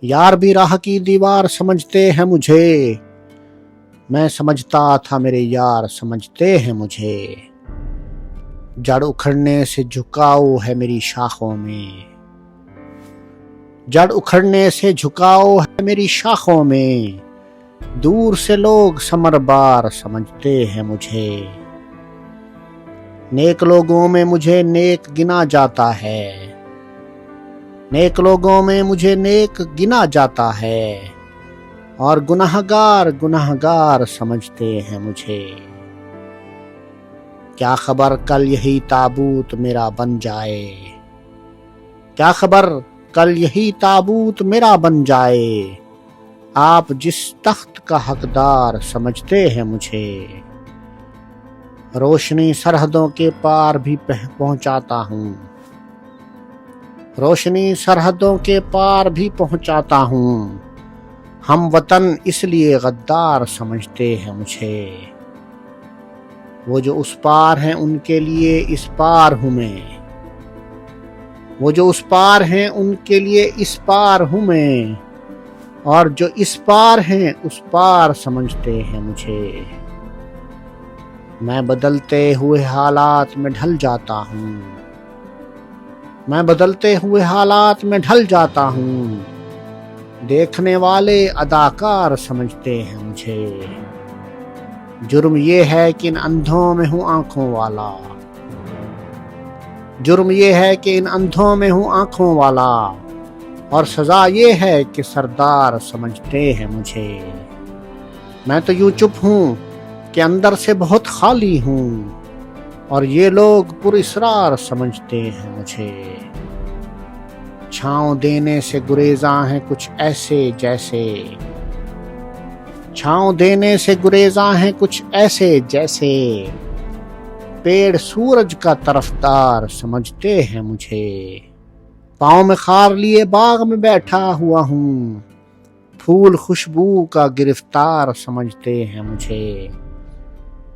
यार भी राह की दीवार समझते हैं मुझे, मैं समझता था मेरे यार समझते हैं मुझे। जड़ उखड़ने से झुकाव है मेरी शाखों में, जड़ उखड़ने से झुकाव है मेरी शाखों में। दूर से लोग समरबार समझते हैं मुझे। नेक लोगों में मुझे नेक गिना जाता है, नेक लोगों में मुझे नेक गिना जाता है, और गुनाहगार गुनाहगार समझते हैं मुझे। क्या खबर कल यही ताबूत मेरा बन जाए, क्या खबर कल यही ताबूत मेरा बन जाए। आप जिस तख्त का हकदार समझते हैं मुझे। रोशनी सरहदों के पार भी पहुंचाता हूँ, रोशनी सरहदों के पार भी पहुंचाता हूँ। हम वतन इसलिए गद्दार समझते हैं मुझे। वो जो उस पार हैं उनके लिए इस पार हूँ मैं, वो जो उस पार हैं उनके लिए इस पार हूँ मैं, और जो इस पार हैं उस पार समझते हैं मुझे। मैं बदलते हुए हालात में ढल जाता हूँ, मैं बदलते हुए हालात में ढल जाता हूँ। देखने वाले अदाकार समझते हैं मुझे। जुर्म ये है कि इन अंधों में हूँ आंखों वाला, जुर्म ये है कि इन अंधों में हूँ आंखों वाला, और सजा ये है कि सरदार समझते हैं मुझे। मैं तो यूं चुप हूँ कि अंदर से बहुत खाली हूँ, और ये लोग पुरइसरार समझते हैं मुझे। छाँव देने से गुरेज़ा हैं कुछ ऐसे जैसे, छाँव देने से गुरेज़ा हैं कुछ ऐसे जैसे। पेड़ सूरज का तरफदार समझते हैं मुझे। पाँव में खार लिए बाग में बैठा हुआ हूँ, फूल खुशबू का गिरफ्तार समझते हैं मुझे।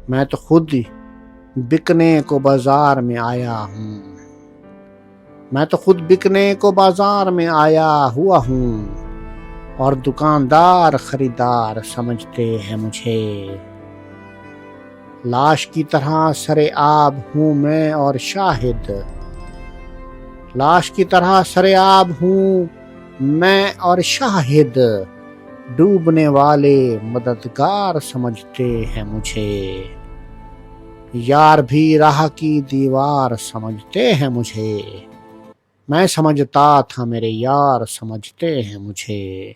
मैं तो खुद बिकने को बाजार में आया हूँ, मैं तो खुद बिकने को बाजार में आया हुआ हूँ, और दुकानदार खरीदार समझते हैं मुझे। लाश की तरह सरे आब हूँ मैं और शाहिद, लाश की तरह सरे आब हूँ मैं और शाहिद। डूबने वाले मददगार समझते हैं मुझे। यार भी राह की दीवार समझते हैं मुझे, मैं समझता था मेरे यार समझते हैं मुझे।